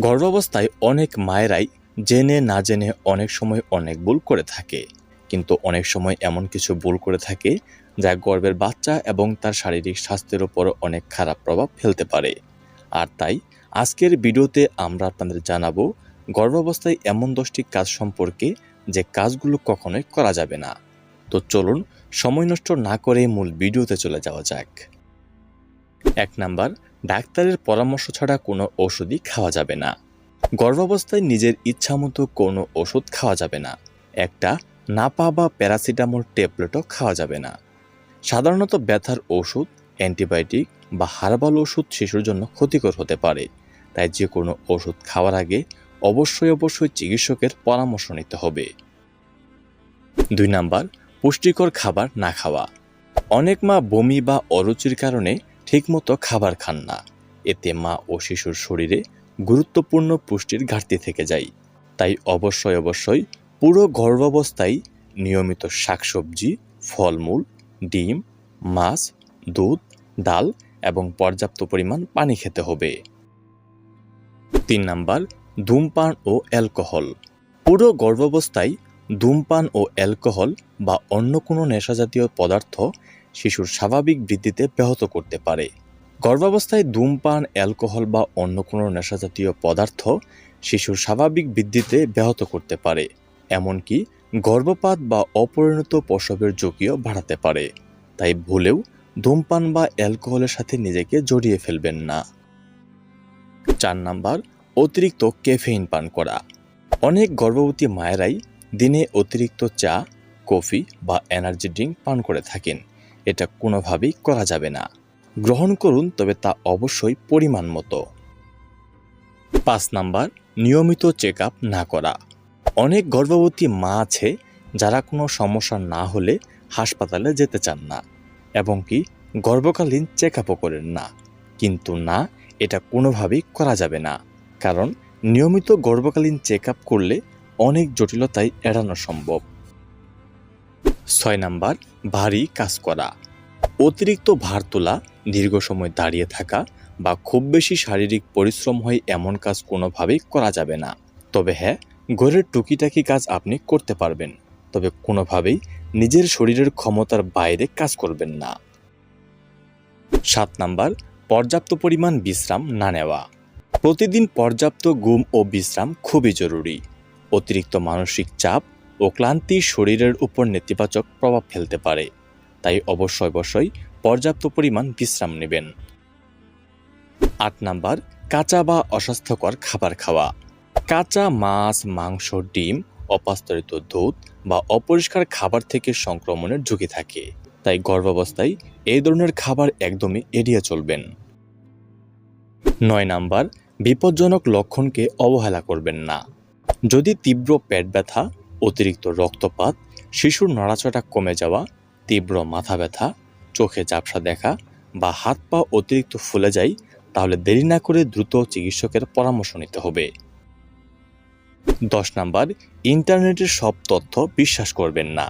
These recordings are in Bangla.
গর্ভাবস্থায় অনেক মায়েরাই জেনে না জেনে অনেক সময় অনেক ভুল করে থাকে, কিন্তু অনেক সময় এমন কিছু ভুল করে থাকে যা গর্ভের বাচ্চা এবং তার শারীরিক স্বাস্থ্যের উপর অনেক খারাপ প্রভাব ফেলতে পারে। আর তাই আজকের ভিডিওতে আমরা আপনাদের জানাবো গর্ভাবস্থায় এমন 10টি কাজ সম্পর্কে যে কাজগুলো কখনোই করা যাবে না। তো চলুন সময় নষ্ট না করে মূল ভিডিওতে চলে যাওয়া যাক। 1 নাম্বার, ডাক্তারের পরামর্শ ছাড়া কোনো ওষুধই খাওয়া যাবে না। গর্ভাবস্থায় নিজের ইচ্ছামতো কোনো ওষুধ খাওয়া যাবে না। একটা নাপা বা প্যারাসিটামল ট্যাবলেটও খাওয়া যাবে না। সাধারণত ব্যথার ওষুধ, অ্যান্টিবায়োটিক বা হার্বাল ওষুধ শিশুর জন্য ক্ষতিকর হতে পারে, তাই যে কোনো ওষুধ খাওয়ার আগে অবশ্যই চিকিৎসকের পরামর্শ নিতে হবে। 2 নাম্বার, পুষ্টিকর খাবার না খাওয়া। অনেক মা বমি বা অরুচির কারণে ঠিকমতো খাবার খান না। এতে মা ও শিশুর শরীরে গুরুত্বপূর্ণ পুষ্টির ঘাটতি থেকে যায়। তাই অবশ্যই পুরো গর্ভাবস্থায় নিয়মিত শাকসবজি, ফলমূল, ডিম, মাছ, দুধ, ডাল এবং পর্যাপ্ত পরিমাণ পানি খেতে হবে। 3 নাম্বার, ধূমপান ও অ্যালকোহল। পুরো গর্ভাবস্থায় ধূমপান ও অ্যালকোহল বা অন্য কোনো নেশাজাতীয় পদার্থ শিশুর স্বাভাবিক বৃদ্ধিতে ব্যাহত করতে পারে। গর্ভাবস্থায় ধূমপান, অ্যালকোহল বা অন্য কোনো নেশাজাতীয় পদার্থ শিশুর স্বাভাবিক বৃদ্ধিতে ব্যাহত করতে পারে, এমনকি গর্ভপাত বা অপরিণত প্রসবের ঝুঁকিও বাড়াতে পারে। তাই ভুলেও ধূমপান বা অ্যালকোহলের সাথে নিজেকে জড়িয়ে ফেলবেন না। 4 নাম্বার, অতিরিক্ত ক্যাফেইন পান করা। অনেক গর্ভবতী মায়েরাই দিনে অতিরিক্ত চা, কফি বা এনার্জি ড্রিঙ্ক পান করে থাকেন। এটা কোনোভাবেই করা যাবে না। গ্রহণ করুন, তবে তা অবশ্যই পরিমাণ মতো। 5 নাম্বার, নিয়মিত চেক আপ না করা। অনেক গর্ভবতী মা আছে যারা কোনো সমস্যা না হলে হাসপাতালে যেতে চান না, এবং কি গর্ভকালীন চেক আপও করেন না। কিন্তু না, এটা কোনোভাবেই করা যাবে না, কারণ নিয়মিত গর্ভকালীন চেক আপ করলে অনেক জটিলতাই এড়ানো সম্ভব। 6 নাম্বার, ভারী কাজ করা। অতিরিক্ত ভার তোলা, দীর্ঘ সময় দাঁড়িয়ে থাকা বা খুব বেশি শারীরিক পরিশ্রম হয় এমন কাজ কোনোভাবেই করা যাবে না। তবে হ্যাঁ, ঘরের টুকিটাকি কাজ আপনি করতে পারবেন, তবে কোনোভাবেই নিজের শরীরের ক্ষমতার বাইরে কাজ করবেন না। 7 নাম্বার, পর্যাপ্ত পরিমাণ বিশ্রাম না নেওয়া। প্রতিদিন পর্যাপ্ত ঘুম ও বিশ্রাম খুবই জরুরি। অতিরিক্ত মানসিক চাপ ও ক্লান্তি শরীরের উপর নেতিবাচক প্রভাব ফেলতে পারে, তাই অবশ্যই পর্যাপ্ত পরিমাণ বিশ্রাম নেবেন। 8 নাম্বার, কাঁচা বা অস্বাস্থ্যকর খাবার খাওয়া। কাঁচা মাছ, মাংস, ডিম, অপাস্তরিত দুধ বা অপরিষ্কার খাবার থেকে সংক্রমণের ঝুঁকি থাকে, তাই গর্ভাবস্থায় এই ধরনের খাবার একদমই এড়িয়ে চলবেন। 9 নাম্বার, বিপজ্জনক লক্ষণকে অবহেলা করবেন না। যদি তীব্র পেট ব্যথা, অতিরিক্ত রক্তপাত, শিশুর নড়াচড়া কমে যাওয়া, তীব্র মাথা ব্যথা, চোখে ঝাপসা দেখা বা হাত পা অতিরিক্ত ফুলে যায়, তাহলে দেরি না করে দ্রুত চিকিৎসকের পরামর্শ নিতে হবে। 10 নাম্বার, ইন্টারনেটের সব তথ্য বিশ্বাস করবেন না।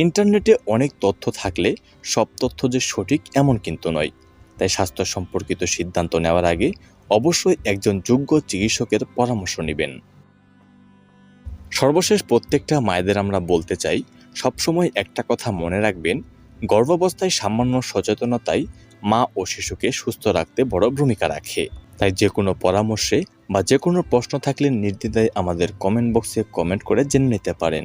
ইন্টারনেটে অনেক তথ্য থাকলে সব তথ্য যে সঠিক এমন কিন্তু নয়, তাই স্বাস্থ্য সম্পর্কিত সিদ্ধান্ত নেওয়ার আগে অবশ্যই একজন যোগ্য চিকিৎসকের পরামর্শ নেবেন। সর্বশেষ প্রত্যেকটা মায়েদের আমরা বলতে চাই, সবসময় একটা কথা মনে রাখবেন, গর্ভাবস্থায় সামান্য সচেতনতাই মা ও শিশুকে সুস্থ রাখতে বড় ভূমিকা রাখে। তাই যে কোনো পরামর্শে বা যে কোনো প্রশ্ন থাকলে নির্দ্বিধায় আমাদের কমেন্ট বক্সে কমেন্ট করে জেনে নিতে পারেন।